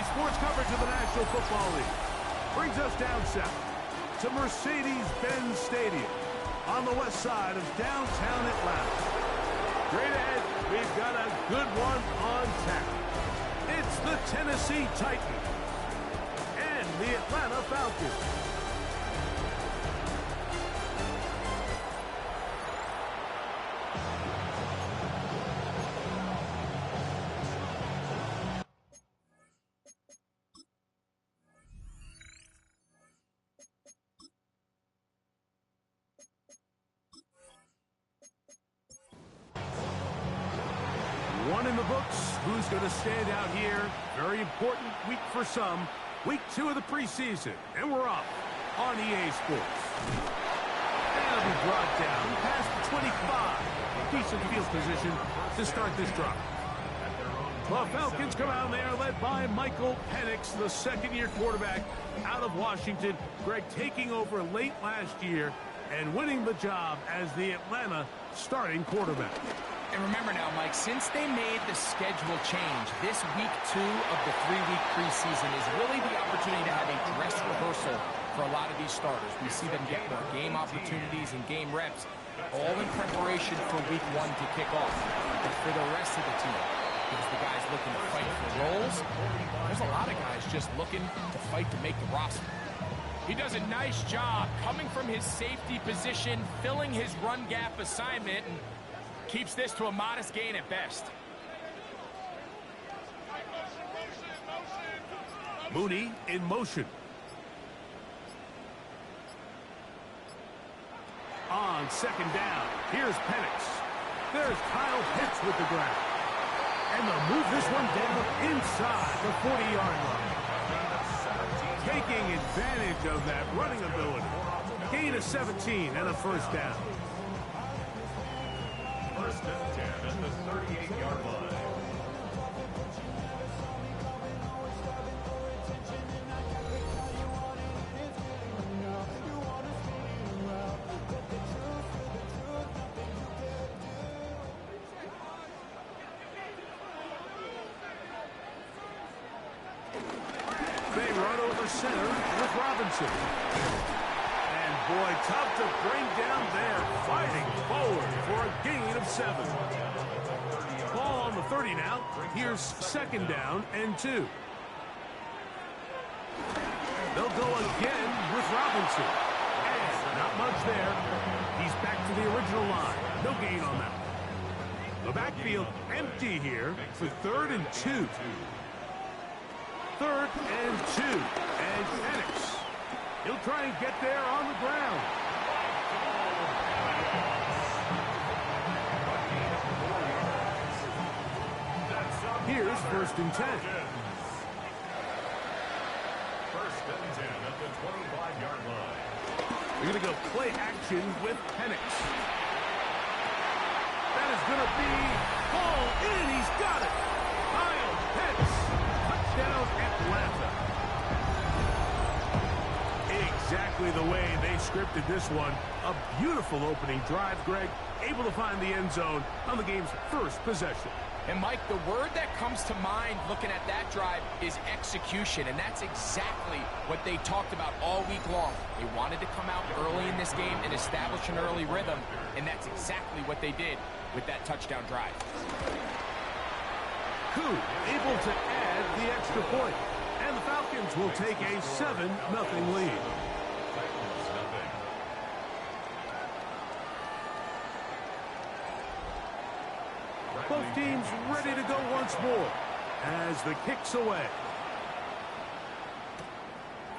sports coverage of the National Football League brings us down south to Mercedes-Benz Stadium on the west side of downtown Atlanta. Straight ahead, we've got a good one on tap. It's the Tennessee Titans and the Atlanta Falcons. One in the books. Who's going to stand out here? Very important week for some. Week 2 of the preseason. And we're off on EA Sports. And it'll be brought down past the 25. Decent field position to start this drive. The Falcons come out there led by Michael Penix, the second-year quarterback out of Washington. Greg taking over late last year and winning the job as the Atlanta starting quarterback. And remember now, Mike, since they made the schedule change, this week 2 of the 3-week preseason is really the opportunity to have a dress rehearsal for a lot of these starters. We see them get more game opportunities and game reps, all in preparation for week 1 to kick off. But for the rest of the team, because the guys looking to fight for roles, there's a lot of guys just looking to fight to make the roster. He does a nice job coming from his safety position, filling his run gap assignment, and keeps this to a modest gain at best. Mooney in motion. On second down, here's Penix. There's Kyle Pitts with the grab. And they'll move this one down inside the 40-yard line. Taking advantage of that running ability. Gain of 17 and a first down. First and 10 at the 38-yard line. They run over center with Robinson. And boy, tough to bring down there, fighting forward for a gain of 7. Ball on the 30 now. Here's second down and 2. They'll go again with Robinson. And not much there. He's back to the original line. No gain on that. The backfield empty here for 3rd and 2. 3rd and 2. And Penix. He'll try and get there on the ground. Here's 1st and 10. First and 10 at the 25-yard line. We're going to go play action with Penix. That is going to be hauled in. He's got it. Kyle Pitts. Touchdown Atlanta. Exactly the way they scripted this one. A beautiful opening drive, Greg. Able to find the end zone on the game's first possession. And, Mike, the word that comes to mind looking at that drive is execution, and that's exactly what they talked about all week long. They wanted to come out early in this game and establish an early rhythm, and that's exactly what they did with that touchdown drive. Koo able to add the extra point, and the Falcons will take a 7-0 lead. Both teams ready to go once more as the kick's away.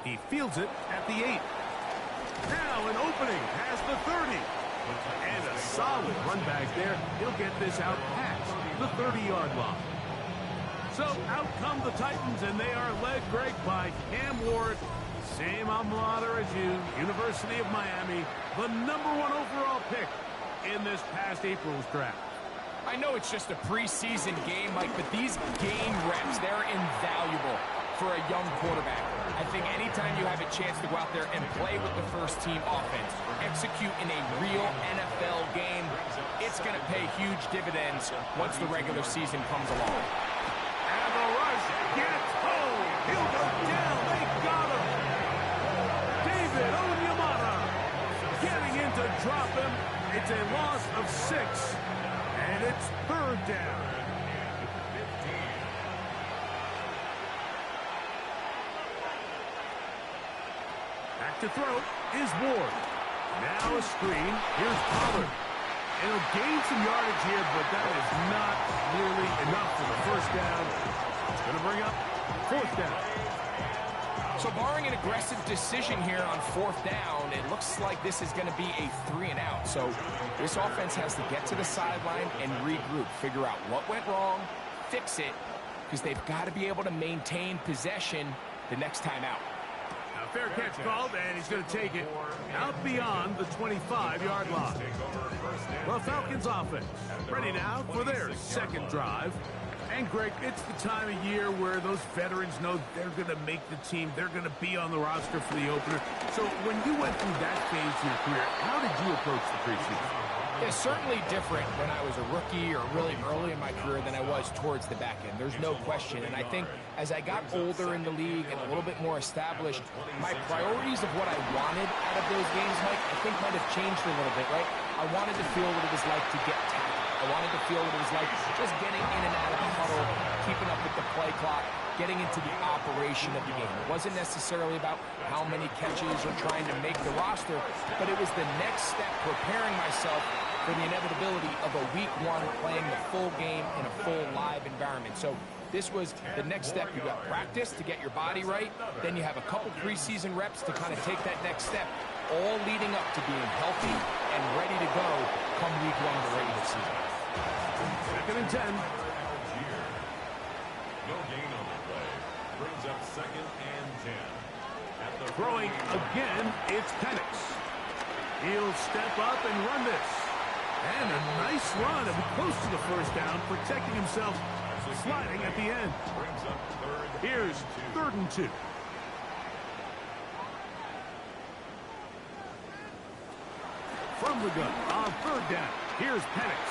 He fields it at the 8. Now an opening past the 30. And a solid run back there. He'll get this out past the 30-yard line. So out come the Titans, and they are led, Greg, by Cam Ward. Same alma mater as you, University of Miami. The #1 overall pick in this past April's draft. I know it's just a preseason game, Mike, but these game reps, they're invaluable for a young quarterback. I think anytime you have a chance to go out there and play with the first-team offense, execute in a real NFL game, it's going to pay huge dividends once the regular season comes along. And the rush gets home. drop him. It's a loss of 6, and it's 3rd down. Back to throw is Ward. Now a screen. Here's Pollard. It'll gain some yardage here, but that is not nearly enough for the 1st down. It's going to bring up 4th down. So barring an aggressive decision here on 4th down, it looks like this is going to be a 3-and-out. So this offense has to get to the sideline and regroup, figure out what went wrong, fix it, because they've got to be able to maintain possession the next time out. Now fair catch called, and he's going to take it out beyond the 25-yard line. The Falcons offense ready now for their 2nd drive. And, Greg, it's the time of year where those veterans know they're going to make the team. They're going to be on the roster for the opener. So when you went through that phase of your career, how did you approach the preseason? It's certainly different when I was a rookie or really early in my career than I was towards the back end. There's no question. And I think as I got older in the league and a little bit more established, my priorities of what I wanted out of those games, Mike, I think might have changed a little bit, right? I wanted to feel what it was like to get tackled. I wanted to feel what it was like just getting in and out of the huddle, keeping up with the play clock, getting into the operation of the game. It wasn't necessarily about how many catches or trying to make the roster, but it was the next step, preparing myself for the inevitability of a week 1 playing the full game in a full live environment. So this was the next step. You got practice to get your body right, then you have a couple preseason reps to kind of take that next step, all leading up to being healthy and ready to go come week 1 of the regular season. 2nd and 10. No gain on the play. Brings up 2nd and 10. At the Throwing again, it's Penix. He'll step up and run this. And a nice run. It'll be close to the 1st down, protecting himself, sliding at the end. Brings up 3rd. Here's 3rd and 2. From the gun on 3rd down. Here's Penix.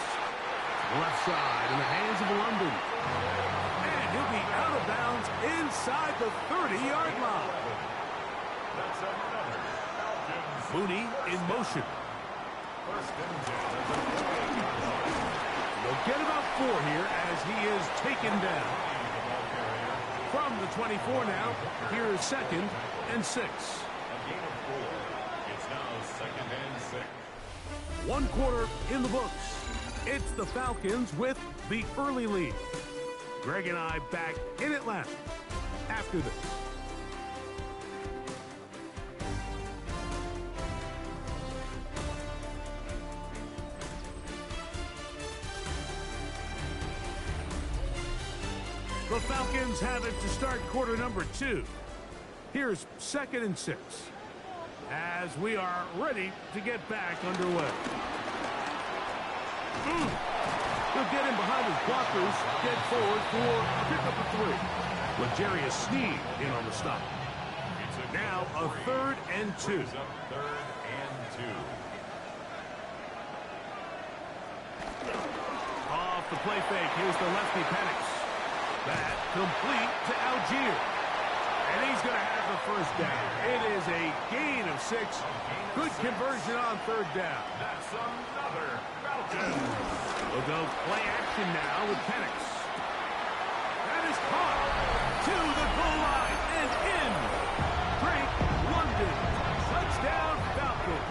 Left side in the hands of London. And he'll be out of bounds inside the 30-yard line. That's another Falcons. Mooney in motion. 1st and 10. They'll get about 4 here as he is taken down. From the 24 now, here is 2nd and 6. A gain of 4. It's now 2nd and 6. 1 quarter in the books. It's the Falcons with the early lead. Greg and I back in Atlanta after this. The Falcons have it to start quarter number 2. Here's 2nd and 6 as we are ready to get back underway. He'll get in behind his blockers, get forward for a pickup of 3. L'Jarius Sneed in on the stop. Now a 3rd and 2. Up 3rd and 2. Off the play fake, here's the lefty Penix. That complete to Algier. And he's going to have the 1st down. It is a gain of 6. Good conversion on 3rd down. That's another Falcon. We'll go play action now with Penix. That is caught to the goal line and in. Drake London. Touchdown Falcons.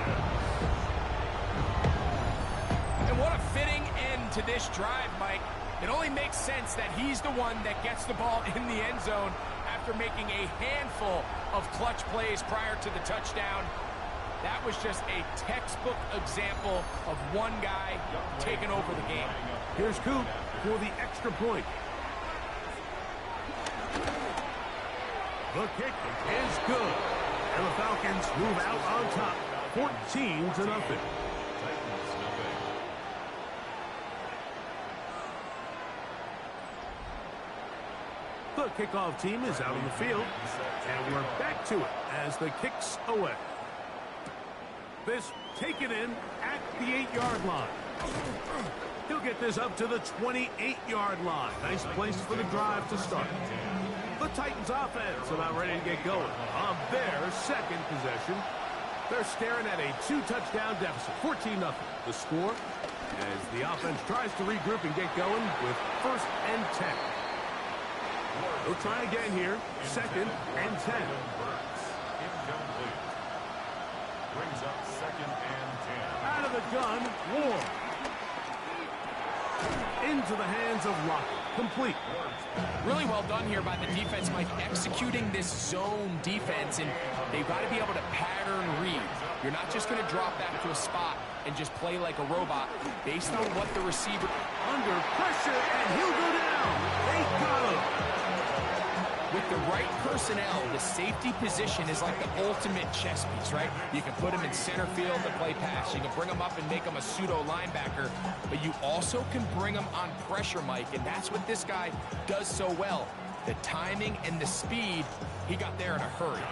And what a fitting end to this drive, Mike. It only makes sense that he's the one that gets the ball in the end zone after making a handful of clutch plays prior to the touchdown. That was just a textbook example of one guy taking over the game. Here's Coop for the extra point. The kick is good. And the Falcons move out on top, 14-0. The kickoff team is out on the field, and we're back to it as the kick's away. This taken in at the 8-yard line. He'll get this up to the 28-yard line. Nice place for the drive to start. The Titans offense about ready to get going on their 2nd possession. They're staring at a 2-touchdown deficit, 14-0. The score as the offense tries to regroup and get going with 1st and 10. They'll try again here, 2nd and 10. Incomplete. Brings up 2nd and 10. Out of the gun, Ward. Into the hands of Lockett. Complete. Really well done here by the defense, Mike, executing this zone defense, and they've got to be able to pattern read. You're not just going to drop back to a spot and just play like a robot based on what the receiver... Under pressure, and he'll go down. They got him. With the right personnel, the safety position is like the ultimate chess piece, right? You can put him in center field to play pass. You can bring him up and make him a pseudo linebacker, but you also can bring him on pressure, Mike, and that's what this guy does so well. The timing and the speed, he got there in a hurry.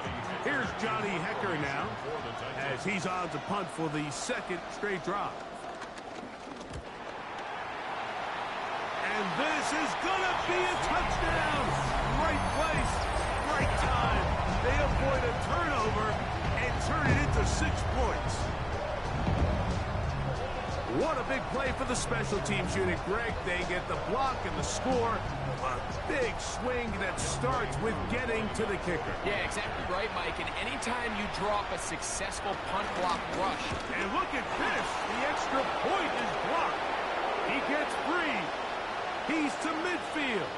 Here's Johnny Hecker now, as he's on to punt for the 2nd straight drive. And this is going to be a touchdown. Right place, right time. They avoid a turnover and turn it into 6 points. What a big play for the special teams unit, Greg. They get the block and the score. A big swing that starts with getting to the kicker. Yeah, exactly right, Mike. And anytime you draw up a successful punt block rush. And look at this. The extra point is blocked. He gets free. He's to midfield.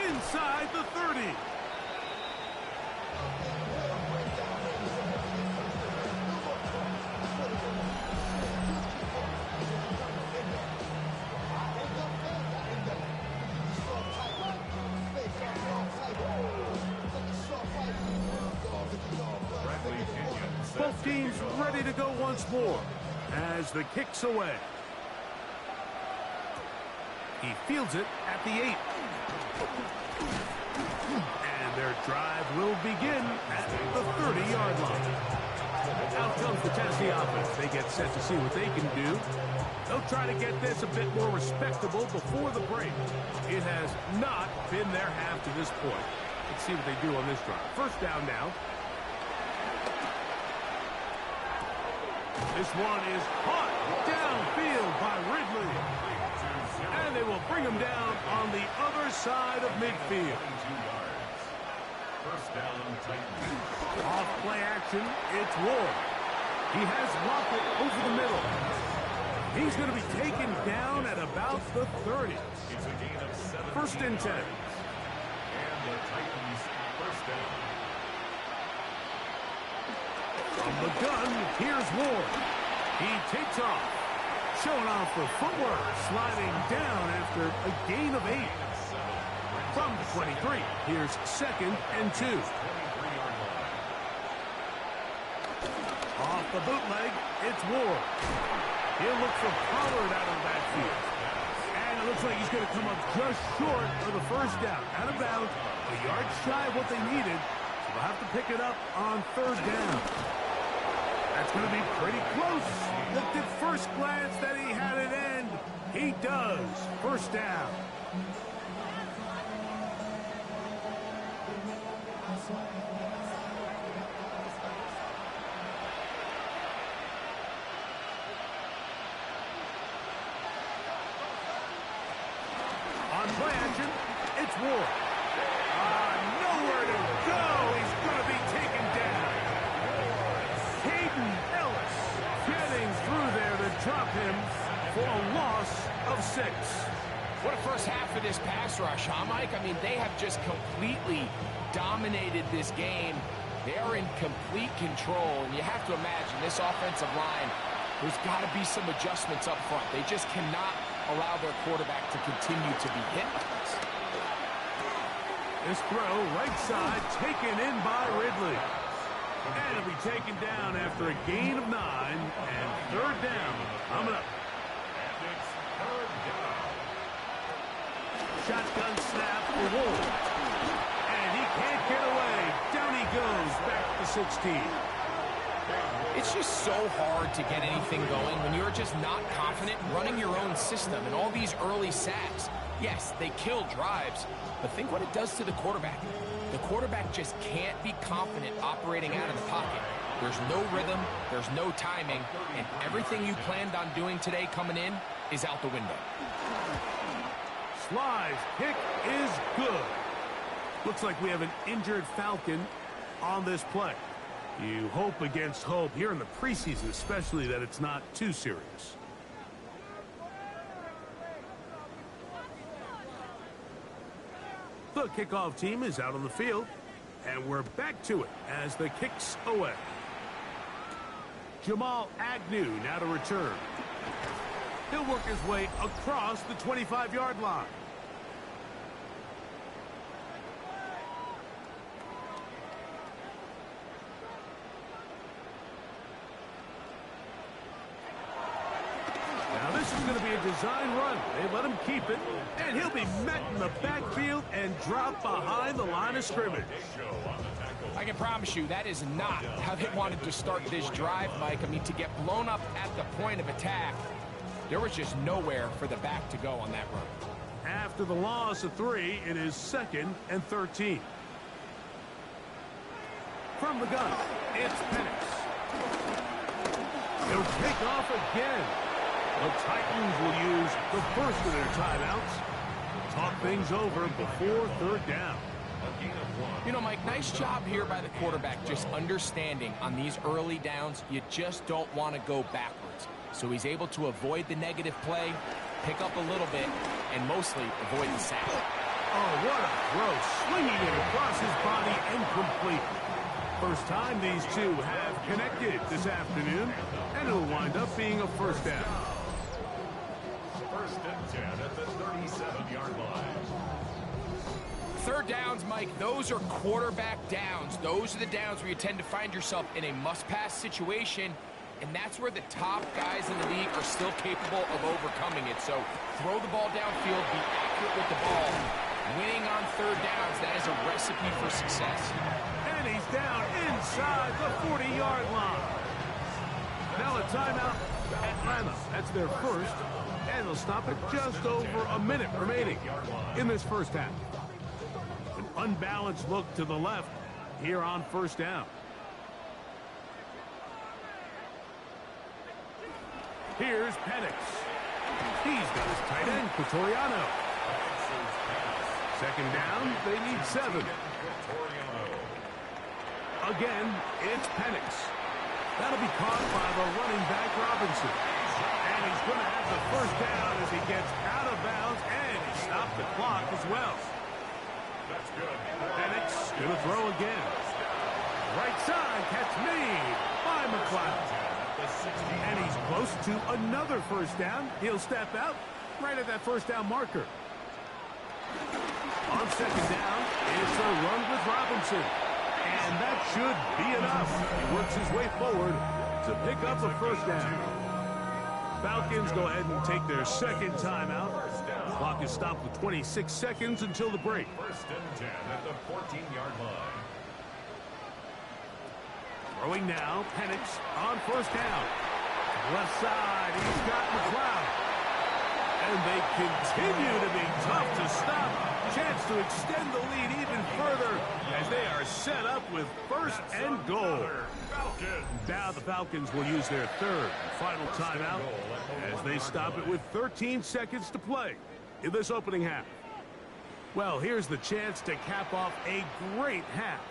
Inside the 30. Both teams ready to go once more as the kick's away. He fields it at the 8. And their drive will begin at the 30-yard line. Out comes the Tennessee offense. They get set to see what they can do. They'll try to get this a bit more respectable before the break. It has not been their half to this point. Let's see what they do on this drive. 1st down now. This one is caught downfield by Ridley. And they will bring him down on the other side of midfield. 1st down, Titans. Off play action, it's Ward. He has Lockett over the middle. He's going to be taken down at about the 30. It's a gain of 7. 1st and 10. And the Titans 1st down. From the gun, here's Ward. He takes off. Showing off for footwork. Sliding down after a gain of 8. From the 23, here's 2nd and 2. Off the bootleg, it's Ward. He'll look for Pollard out of the backfield. And it looks like he's going to come up just short of the 1st down. Out of bounds, a yard shy of what they needed. So they'll have to pick it up on 3rd down. That's going to be pretty close. Looked at first glance that he had it end. He does. 1st down. On play action, it's Ward. Nowhere to go. He's going to be taken down. Hayden Ellis getting through there to drop him for a loss of 6. What a first half of this pass rush, huh, Mike? I mean, they have just completely dominated this game. They are in complete control, and you have to imagine this offensive line, there's got to be some adjustments up front. They just cannot allow their quarterback to continue to be hit like this. This throw, right side, taken in by Ridley. And it'll be taken down after a gain of 9, and 3rd down. Coming up. And it's 3rd down. Shotgun snap for Ward. And he can't get away. Down he goes, back to 16. It's just so hard to get anything going when you're just not confident running your own system. And all these early sacks, yes, they kill drives, but think what it does to the quarterback. The quarterback just can't be confident operating out of the pocket. There's no rhythm, there's no timing, and everything you planned on doing today coming in is out the window. Sly's kick is good. Looks like we have an injured Falcon on this play. You hope against hope here in the preseason, especially, that it's not too serious. The kickoff team is out on the field, and we're back to it as the kick's away. Jamal Agnew now to return. He'll work his way across the 25-yard line. Now this is going to be a design run. They let him keep it, and he'll be met in the backfield and dropped behind the line of scrimmage. I can promise you that is not how they wanted to start this drive, Mike. I mean, to get blown up at the point of attack, there was just nowhere for the back to go on that run. After the loss of 3, it is 2nd and 13. From the gun, it's Penix. He'll take off again. The Titans will use the first of their timeouts. Talk things over before 3rd down. You know, Mike, nice job here by the quarterback, just understanding on these early downs, you just don't want to go backwards. So he's able to avoid the negative play, pick up a little bit, and mostly avoid the sack. Oh, what a throw. Swinging it across his body and complete. First time these two have connected this afternoon, and it'll wind up being a first down. 1st and 10 at the 37-yard line. 3rd downs, Mike, those are quarterback downs. Those are the downs where you tend to find yourself in a must-pass situation, and that's where the top guys in the league are still capable of overcoming it. So throw the ball downfield, be accurate with the ball. Winning on 3rd downs, that is a recipe for success. And he's down inside the 40-yard line. Now a timeout, Atlanta. That's their first, and they'll stop it just over a minute remaining in this first half. An unbalanced look to the left here on 1st down. Here's Penix. He's got his tight end, Pretoriano. 2nd down, they need 7. Again, it's Penix. That'll be caught by the running back, Robinson. And he's going to have the 1st down as he gets out of bounds, and he stopped the clock as well. That's good. Penix going to throw again. Right side, catch made by McLeod. And he's close to another 1st down. He'll step out right at that 1st down marker. On 2nd down, it's a run with Robinson. And that should be enough. He works his way forward to pick up a 1st down. Falcons go ahead and take their 2nd timeout. Clock is stopped with 26 seconds until the break. 1st and 10 at the 14-yard line. Throwing now, Penix on 1st down. Left side, he's got McLeod. And they continue to be tough to stop. Chance to extend the lead even further as they are set up with 1st and goal. Now the Falcons will use their 3rd and final timeout as they stop it with 13 seconds to play in this opening half. Well, here's the chance to cap off a great half.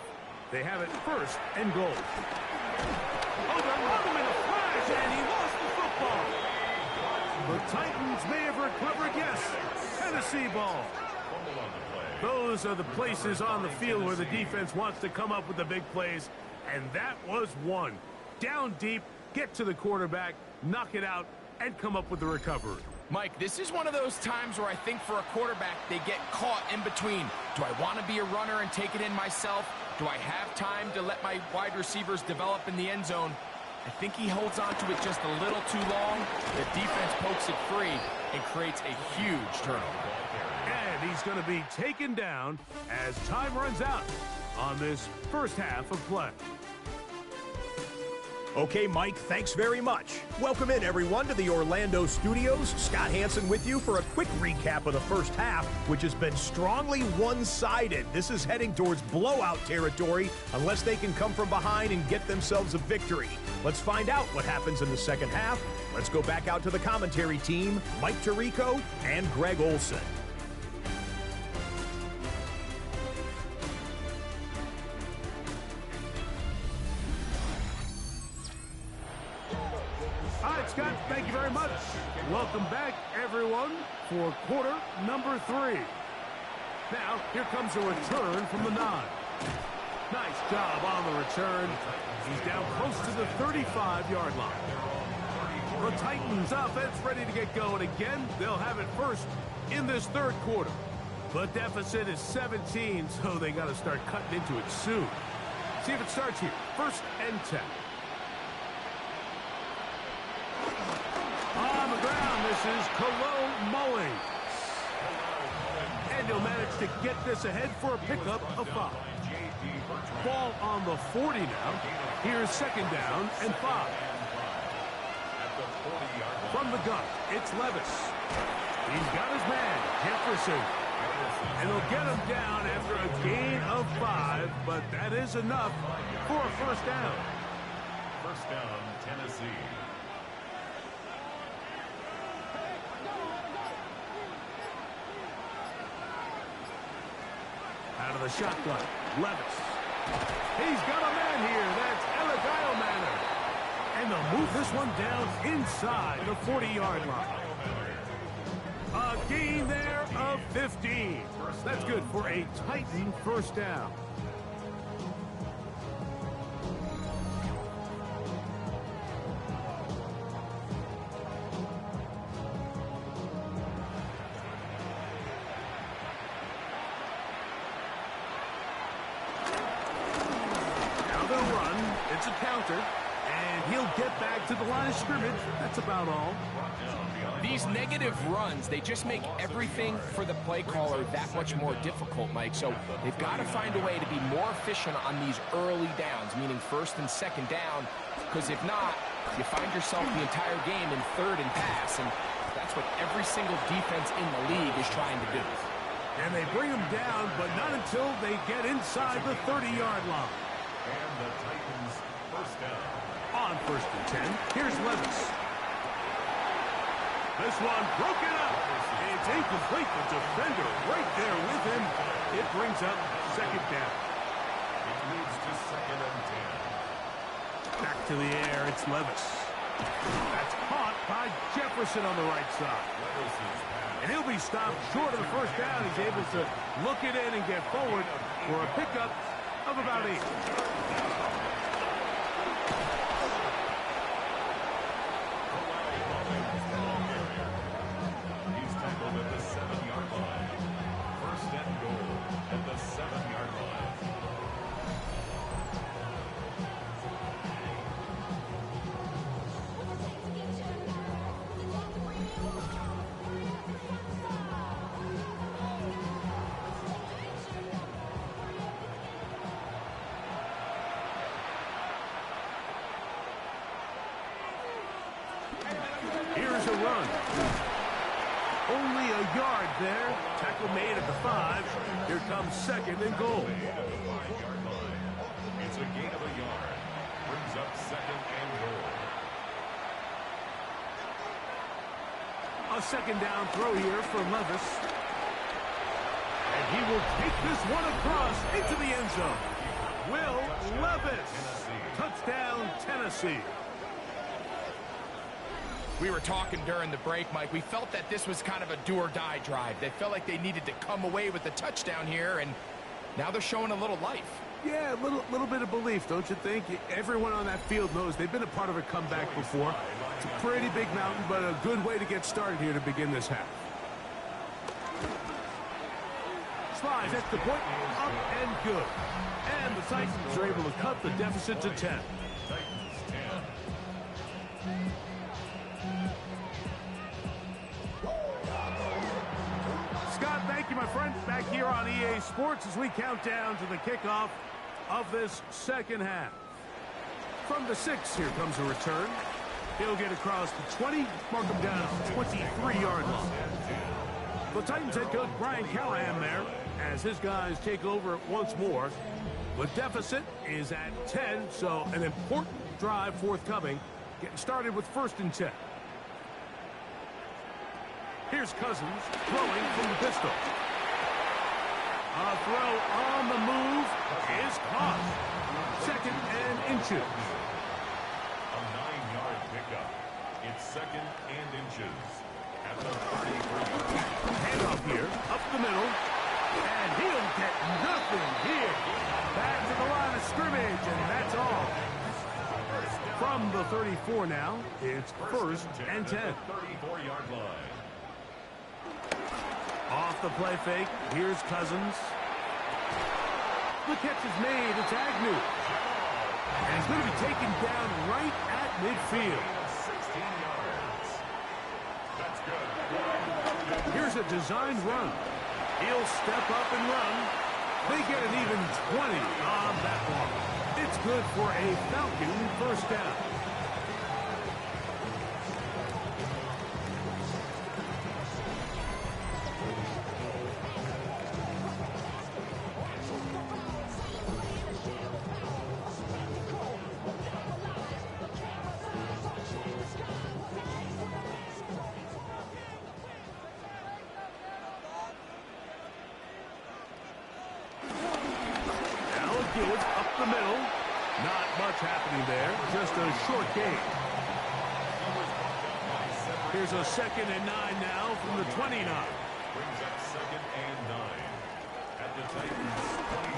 They have it 1st and goal. Oh, they're running in a flash, and he lost the football. The Titans may have recovered, yes. Tennessee ball. Those are the places on the field where the defense wants to come up with the big plays, and that was one. Down deep, get to the quarterback, knock it out, and come up with the recovery. Mike, this is one of those times where I think for a quarterback, they get caught in between. Do I want to be a runner and take it in myself? Do I have time to let my wide receivers develop in the end zone? I think he holds on to it just a little too long. The defense pokes it free and creates a huge turnover. And he's going to be taken down as time runs out on this 1st half of play. Okay, Mike, thanks very much. Welcome in, everyone, to the Orlando studios. Scott Hansen with you for a quick recap of the first half, which has been strongly one-sided. This is heading towards blowout territory unless they can come from behind and get themselves a victory. Let's find out what happens in the second half. Let's go back out to the commentary team, Mike Tirico and Greg Olson. All right, Scott, thank you very much. Welcome back, everyone, for quarter number 3. Now, here comes a return from the 9. Nice job on the return. He's down close to the 35-yard line. The Titans offense ready to get going again. They'll have it first in this third quarter. The deficit is 17, so they got to start cutting into it soon. See if it starts here. First and 10. On the ground, this is Khalil Mullings. And he'll manage to get this ahead for a pickup of 5. Ball on the 40 now. Here's second down and 5. From the gun, it's Levis. He's got his man, Jefferson. And he'll get him down after a gain of 5, but that is enough for a first down. First down, Tennessee. Out of the shotgun, Levis. He's got a man here. That's Eligio Manor. And they'll move this one down inside the 40-yard line. A gain there of 15. That's good for a Titan first down. It's a counter, and he'll get back to the line of scrimmage. That's about all. These negative runs, they just make everything for the play caller that much more difficult, Mike. So they've got to find a way to be more efficient on these early downs, meaning first and second down, because if not, you find yourself the entire game in third and pass, and that's what every single defense in the league is trying to do. And they bring him down, but not until they get inside the 30-yard line. And the Titans first down. On first and 10, here's Levis. This one broken up. It's incomplete. The defender right there with him. It brings up second down. It moves to second and 10. Back to the air, it's Levis. That's caught by Jefferson on the right side. And he'll be stopped short of the first down. He's able to look it in and get forward for a pickup of about 8. He's tackled at the 7-yard line. First and goal at the 7-yard line. Here's a run. Only a yard there. Tackle made at the 5. Here comes second and goal. It's a gain of a yard. Brings up second and goal. A second down throw here for Levis. And he will take this one across into the end zone. Will Levis. Touchdown, Tennessee. We were talking during the break, Mike. We felt that this was kind of a do-or-die drive. They felt like they needed to come away with the touchdown here, and now they're showing a little life. Yeah, a little bit of belief, don't you think? Everyone on that field knows they've been a part of a comeback before. It's a pretty big mountain, but a good way to get started here to begin this half. Slides at the point, up and good. And the Titans are able to cut the deficit to 10. Scott, thank you, my friend. Back here on EA Sports as we count down to the kickoff of this second half. From the 6, here comes a return. He'll get across the 20, mark him down at the 23-yard line. The Titans head coach Brian Callahan there as his guys take over once more. The deficit is at 10, so an important drive forthcoming. Getting started with 1st and 10. Here's Cousins throwing from the pistol. A throw on the move is caught. 2nd and inches. A 9-yard pickup. It's 2nd and inches. At the 33. Handoff here, up the middle. And he'll get nothing here. Back to the line of scrimmage, and that's all. From the 34 now, it's 1st and 10. 34-yard line. Off the play fake, here's Cousins. The catch is made, it's Agnew. And he's going to be taken down right at midfield. 16 yards. That's good. Here's a designed run. He'll step up and run. They get an even 20 on that one. It's good for a Falcon 1st down. Up the middle. Not much happening there. Just a short gain. Here's a 2nd and 9 now from the 29. Brings up 2nd and 9. At the Titans.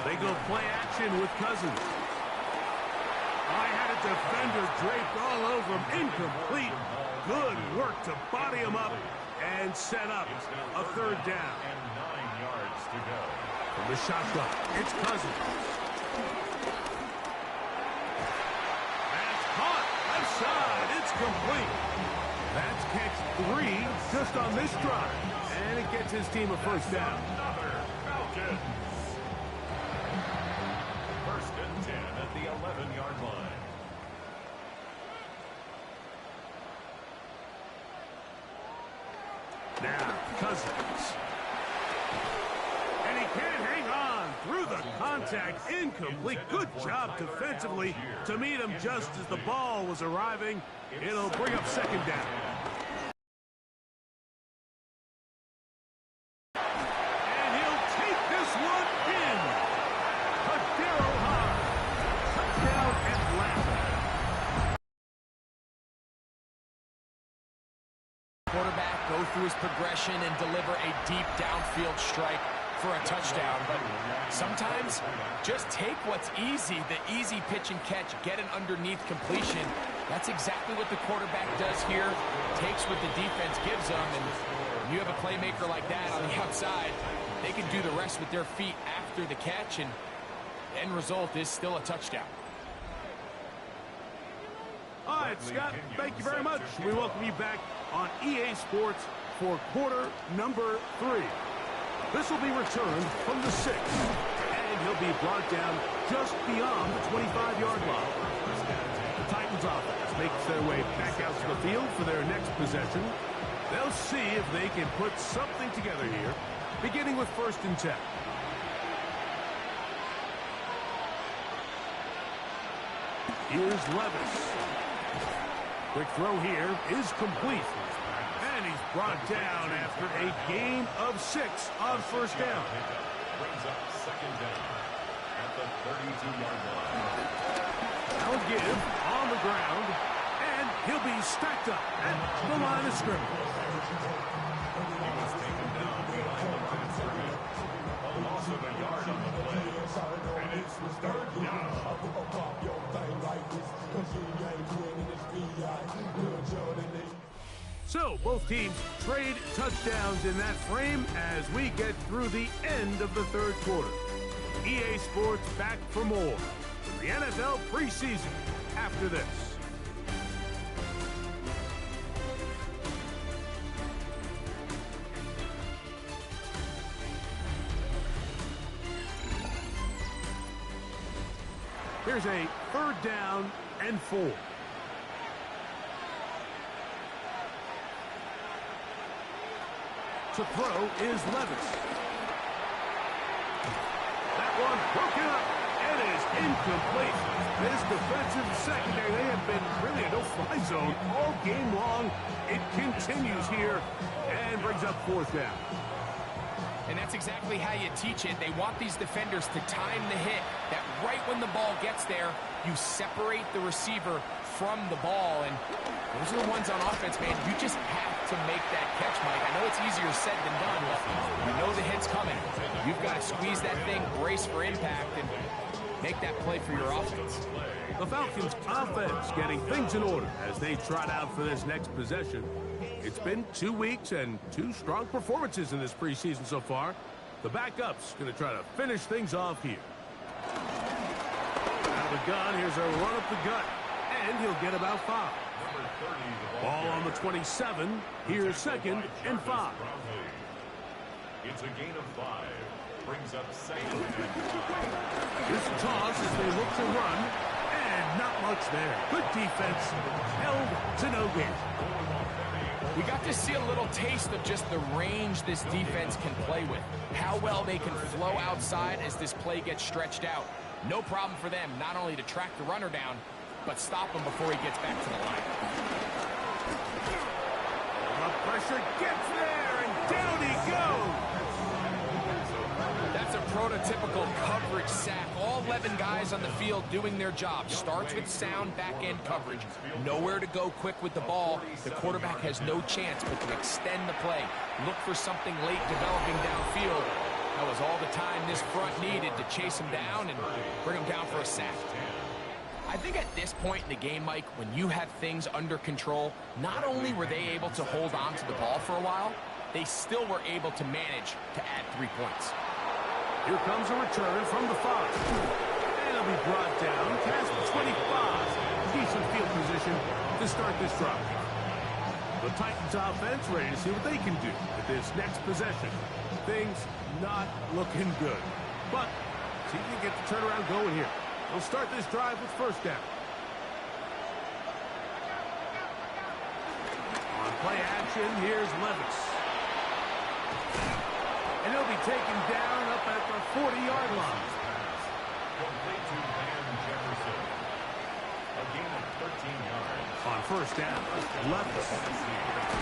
They go play action with Cousins. I had a defender draped all over him. Incomplete. Good work to body him up and set up a 3rd down. And 9 yards to go. From the shotgun, it's Cousins. That's caught. Left side. It's complete. That's catch 3 just on this drive. And it gets his team a 1st down. Another Falcons. 1st and 10 at the 11-yard line. Now, Cousins. And he can't hang on through the contact. Incomplete. Good job defensively to meet him just as the ball was arriving. It'll bring up 2nd down. And he'll take this one in. Cordero high. Touchdown Atlanta. Quarterback go through his progression and deliver a deep downfield strike for a touchdown. But sometimes just take what's easy, the easy pitch and catch, get an underneath completion. That's exactly what the quarterback does here. Takes what the defense gives them, and when you have a playmaker like that on the outside, they can do the rest with their feet after the catch, and the end result is still a touchdown. All right, Scott, thank you very much. We welcome you back on EA Sports for quarter number 3. This will be returned from the 6, and he'll be brought down just beyond the 25-yard line. The Titans offense makes their way back out to the field for their next possession. They'll see if they can put something together here, beginning with 1st and 10. Here's Levis. Quick throw here is complete. And he's brought down after a gain of 6 on 1st down. Brings up 2nd down at the 32-yard line. Now give on the ground, and he'll be stacked up at the line of scrimmage. He was taken down behind the line of scrimmage. A loss of a yard on the play. And it's 3rd down. So both teams trade touchdowns in that frame as we get through the end of the 3rd quarter. EA Sports back for more from the NFL preseason after this. Here's a 3rd down and 4. To throw is Levis. That one broken up. It is incomplete. This defensive secondary, they have been really a no-fly zone all game long. It continues here and brings up 4th down. And that's exactly how you teach it. They want these defenders to time the hit, that right when the ball gets there, you separate the receiver from the ball. And those are the ones on offense, man. You just have to make that catch, Mike. I know it's easier said than done, but you know the hit's coming. You've got to squeeze that thing, brace for impact, and make that play for your offense. The Falcons offense getting things in order as they trot out for this next possession. It's been 2 weeks and 2 strong performances in this preseason so far. The backup's going to try to finish things off here. Out of the gun, here's a run up the gut, and he'll get about 5. Ball on the 27. Here's 2nd and 5. It's a gain of 5. Brings up 2nd and 5. This toss as they look to run, and not much there. Good defense, held to no gain. We got to see a little taste of just the range this defense can play with. How well they can flow outside as this play gets stretched out. No problem for them not only to track the runner down, but stop him before he gets back to the line. The pressure gets there, and down he goes. That's a prototypical coverage sack. All 11 guys on the field doing their job. Starts with sound back-end coverage. Nowhere to go quick with the ball. The quarterback has no chance but to extend the play. Look for something late developing downfield. That was all the time this front needed to chase him down and bring him down for a sack. I think at this point in the game, Mike, when you have things under control, not only were they able to hold on to the ball for a while, they still were able to manage to add 3 points. Here comes a return from the 5. And he'll be brought down past the 25. Decent field position to start this drive. The Titans offense ready to see what they can do with this next possession. Things not looking good. But see if you can get the turnaround going here. We'll start this drive with 1st down. On play action, here's Levis. And he'll be taken down up at the 40-yard line. Complete to Van Jefferson. A gain of 13 yards. On 1st down, Levis.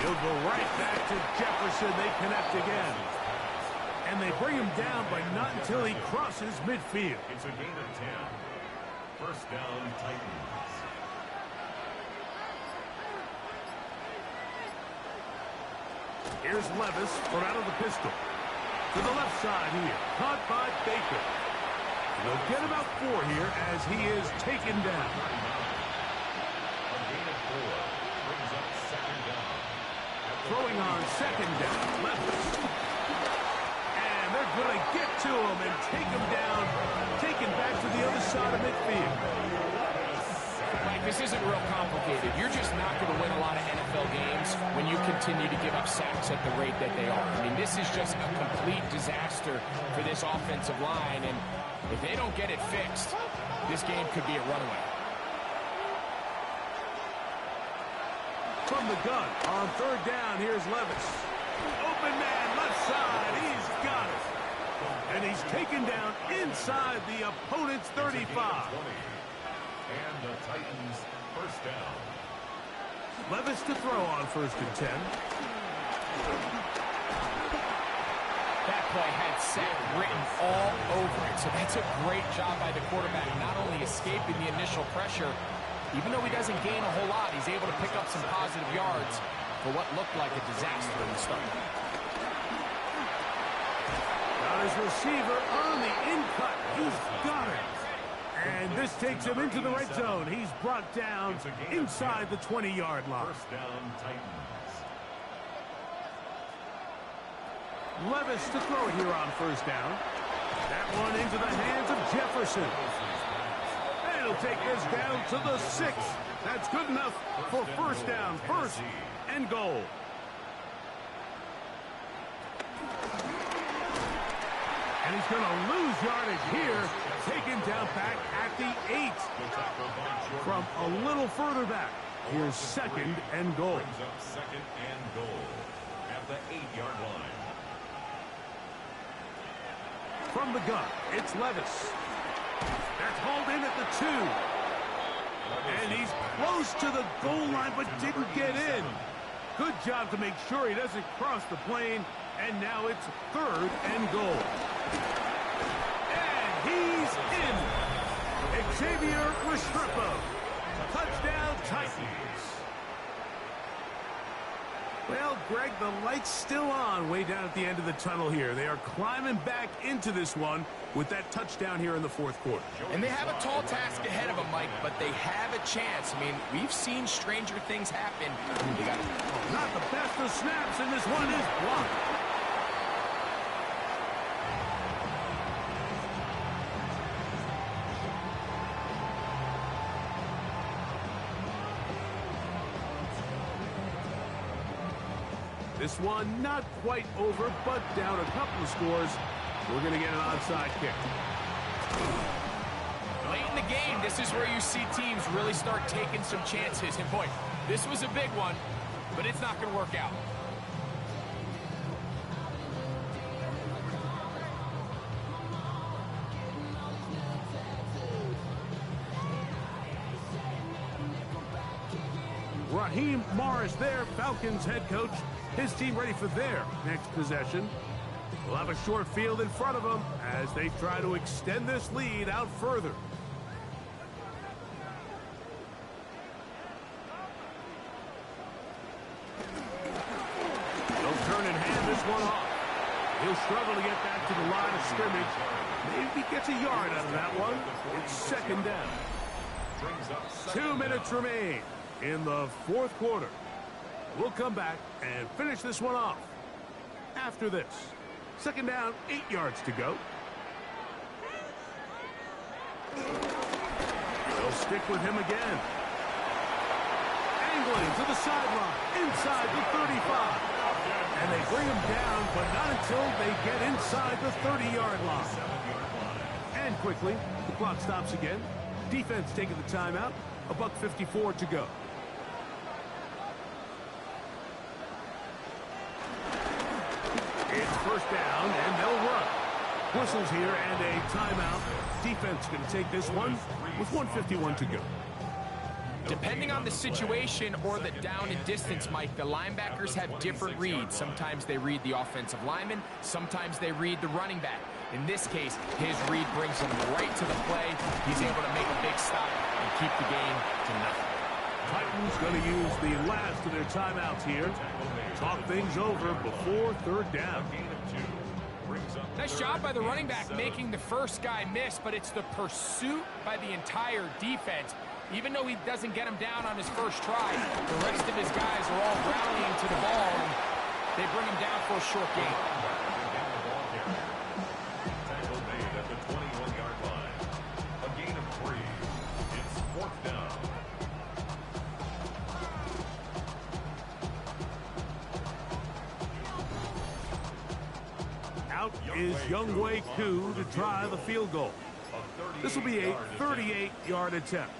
He'll go right back to Jefferson. They connect again. And they bring him down, but not until he crosses midfield. It's a gain of 10. 1st down, Titans. Here's Levis from out of the pistol. To the left side here. Caught by Baker. They'll get about 4 here as he is taken down. A gain of 4. Brings up 2nd down. Throwing on 2nd down. Levis. And they're going to get to him and take him down. Taken back to the other side of midfield. Mike, this isn't real complicated. You're just not going to win a lot of NFL games when you continue to give up sacks at the rate that they are. I mean, this is just a complete disaster for this offensive line, and if they don't get it fixed, this game could be a runaway. From the gun, on 3rd down, here's Levis. Open man, left side, he's got it. And he's taken down inside the opponent's 35. And the Titans 1st down. Levis to throw on 1st and 10. That play had sack written all over it, so that's a great job by the quarterback, not only escaping the initial pressure, even though he doesn't gain a whole lot, he's able to pick up some positive yards for what looked like a disaster in the start. Got his receiver on the in-cut. He's got it. And this takes him into the red zone. He's brought down inside the 20-yard line. 1st down, Titans. Levis to throw it here on 1st down. That one into the hands of Jefferson. And he'll take this down to the 6. That's good enough for 1st down. 1st and goal. And he's going to lose yardage here. Taken down back at the 8. From a little further back. Here's 2nd and goal. Brings up 2nd and goal at the 8-yard line. From the gun, it's Levis. That's hauled in at the 2. And he's close to the goal line, but didn't get in. Good job to make sure he doesn't cross the plane. And now it's 3rd and goal. And he's in. Xavier Restrepo. Touchdown, Titans. Well, Greg, the light's still on way down at the end of the tunnel here. They are climbing back into this one with that touchdown here in the 4th quarter. And they have a tall task ahead of them, Mike, but they have a chance. I mean, we've seen stranger things happen. Not the best of snaps, and this one is blocked. This one not quite over, but down a couple of scores. We're going to get an onside kick. Late in the game, this is where you see teams really start taking some chances. And boy, this was a big one, but it's not going to work out. Raheem Morris there, Falcons head coach. His team ready for their next possession. We'll have a short field in front of them as they try to extend this lead out further. They'll turn and hand this one off. He'll struggle to get back to the line of scrimmage. Maybe gets a yard out of that one. It's 2nd down. 2 minutes remain in the 4th quarter. We'll come back and finish this one off after this. 2nd down, 8 yards to go. They'll stick with him again. Angling to the sideline, inside the 35. And they bring him down, but not until they get inside the 30-yard line. And quickly, the clock stops again. Defense taking the timeout. $1:54 to go. It's 1st down, and they'll run. Whistles here and a timeout. Defense going to take this one with 1:51 to go. Depending on the situation or the down and distance, Mike, the linebackers have different reads. Sometimes they read the offensive lineman. Sometimes they read the running back. In this case, his read brings him right to the play. He's able to make a big stop and keep the game to nothing. Titans going to use the last of their timeouts here. Talk things over before 3rd down. Nice job by the running back making the first guy miss, but it's the pursuit by the entire defense. Even though he doesn't get him down on his first try, the rest of his guys are all rallying to the ball, and they bring him down for a short gain. Tackle made at the 21-yard line. A gain of 3. It's 4th down. Out is Younghoe Koo to try the field goal. This will be a 38-yard attempt.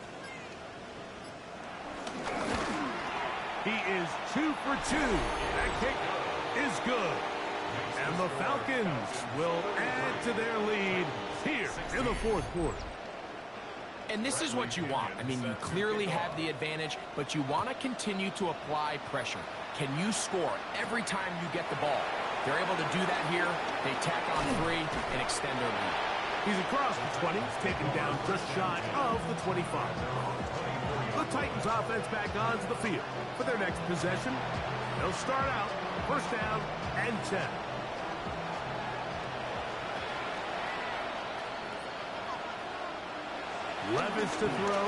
He is 2 for 2. That kick is good. And the Falcons will add to their lead here in the 4th quarter. And this is what you want. I mean, you clearly have the advantage, but you want to continue to apply pressure. Can you score every time you get the ball? They're able to do that here. They tack on 3 and extend their lead. He's across the 20, taken down just shy of the 25. The Titans offense back onto the field for their next possession. They'll start out 1st down and 10. Levis to throw.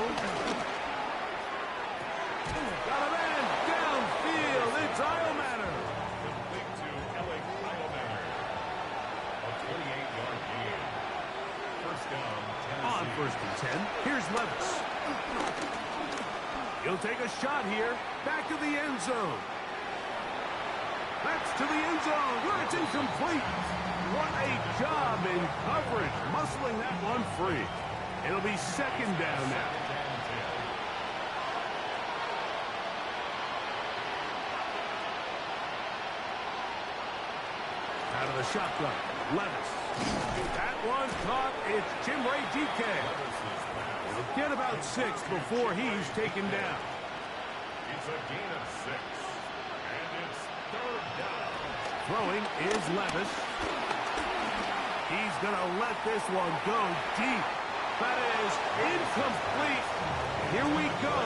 Got a man downfield. It's Iomatter. Complete to Alec Iomatter. A 28-yard gain. 1st down, Tennessee. On 1st and 10, here's Levis. He'll take a shot here. Back to the end zone. That's to the end zone where it's incomplete. what a job in coverage, muscling that one free. It'll be second down now. Out of the shotgun, Levis. That one caught. It's Jim Ray DK. It'll get about 6 before he's taken down. It's a gain of 6. And it's third down. Throwing is Levis. He's going to let this one go deep. That is incomplete. Here we go.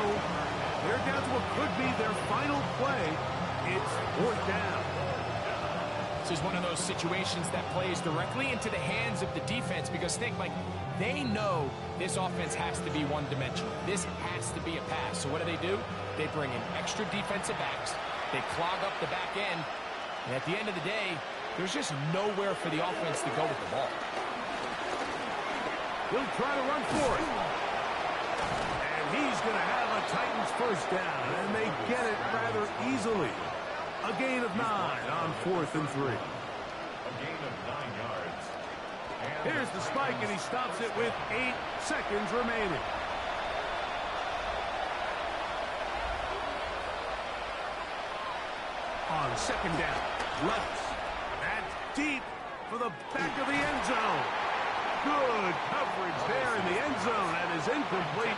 They're down to what could be their final play. It's fourth down. This is one of those situations that plays directly into the hands of the defense because think, Mike, they know this offense has to be one-dimensional. This has to be a pass. So what do? They bring in extra defensive backs. They clog up the back end. And at the end of the day, there's just nowhere for the offense to go with the ball. He'll try to run for it. And he's going to have a Titans first down. And they get it rather easily. A gain of 9 on 4th and 3. A gain of 9 yards. And here's the spike, and he stops it with 8 seconds remaining. On second down, Levis. That's deep for the back of the end zone. Good coverage there in the end zone. That is incomplete.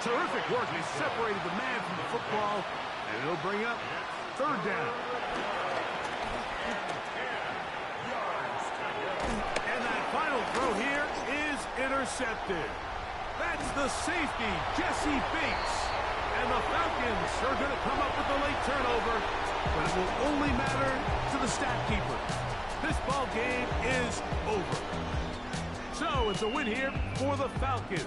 Terrific work. He separated the man from the football, and it'll bring up third down. And that final throw here is intercepted. That's the safety, Jesse Bates. And the Falcons are going to come up with the late turnover, but it will only matter to the stat keeper. This ball game is over. So it's a win here for the Falcons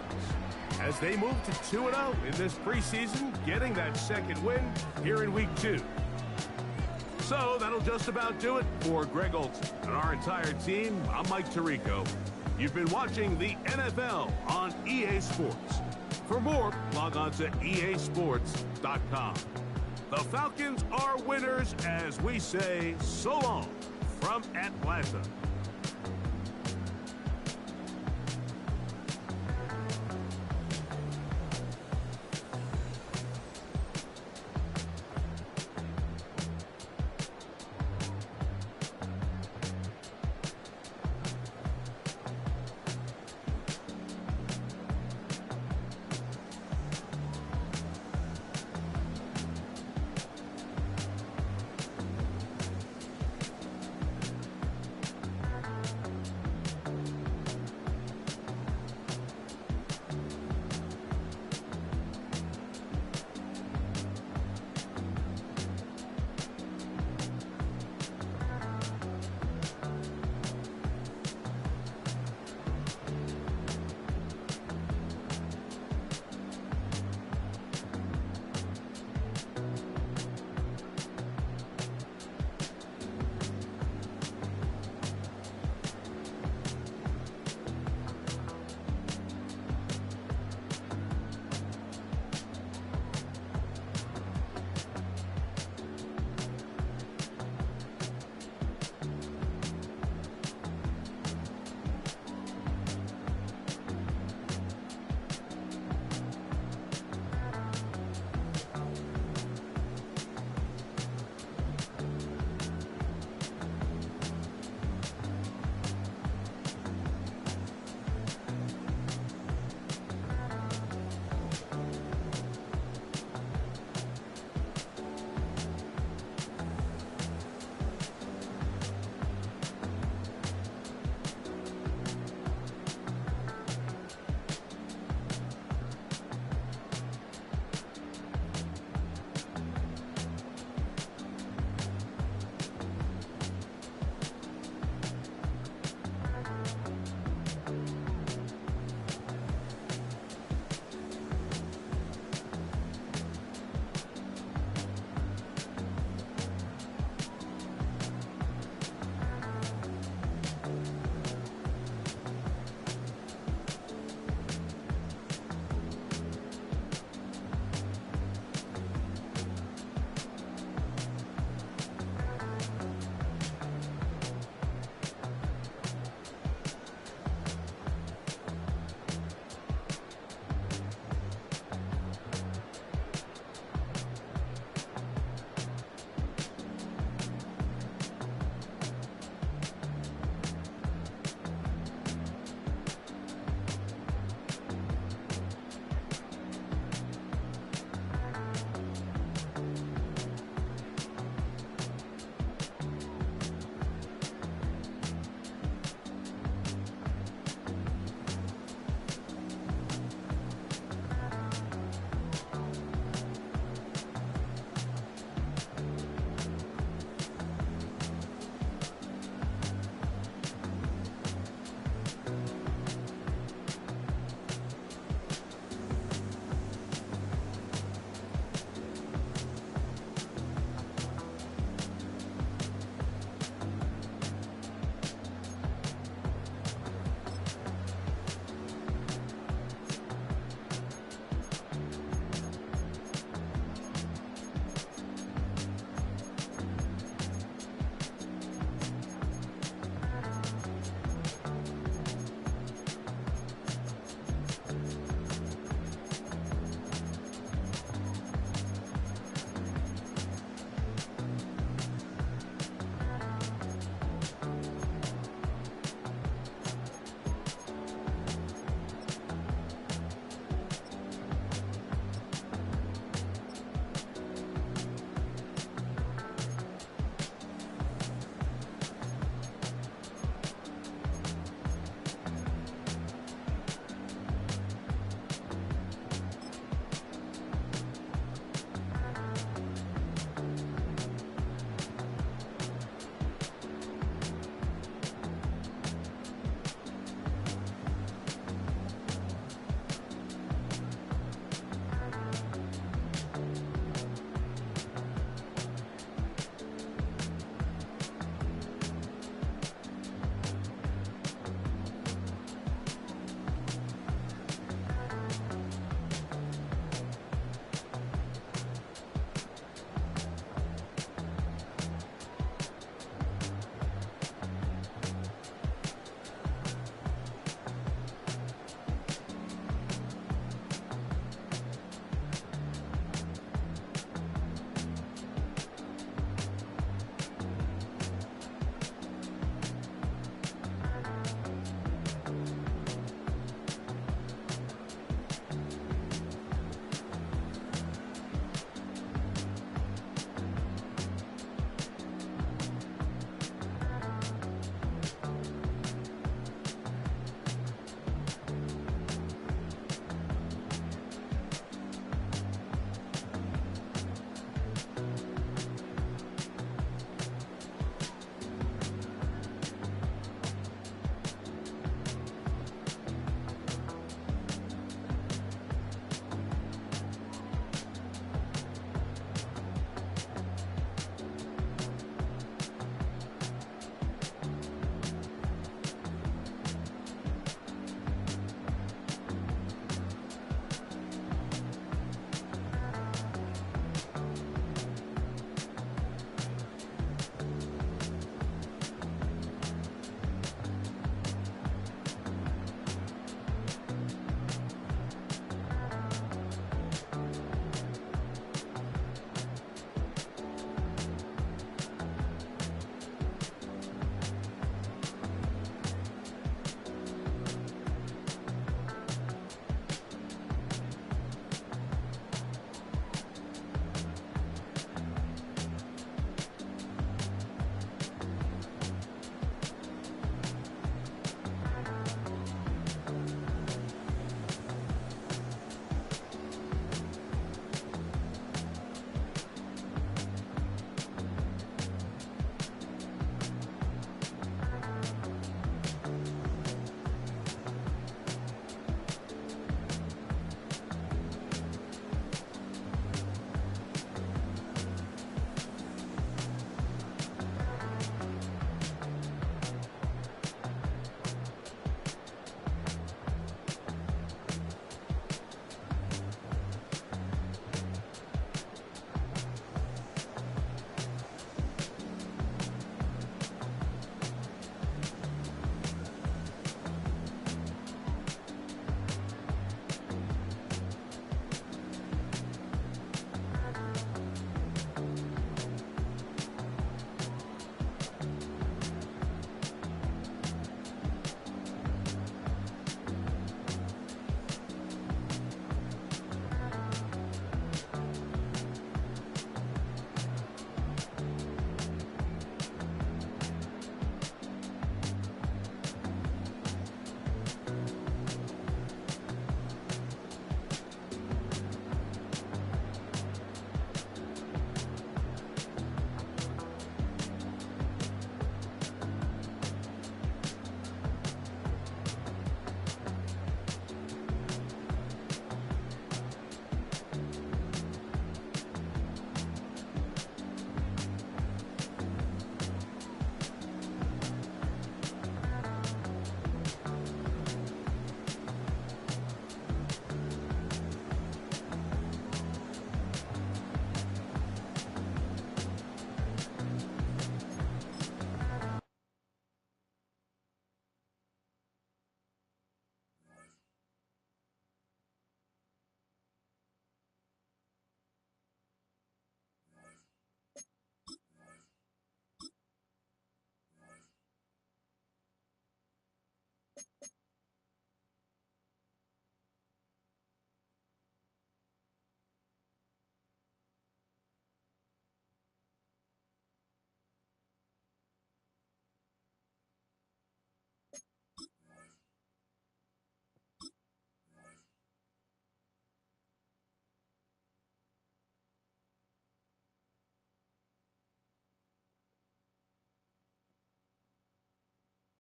as they move to 2-0 in this preseason, getting that second win here in Week 2. So that'll just about do it for Greg Olson and our entire team. I'm Mike Tirico. You've been watching the NFL on EA Sports. For more, log on to easports.com. The Falcons are winners as we say so long from Atlanta.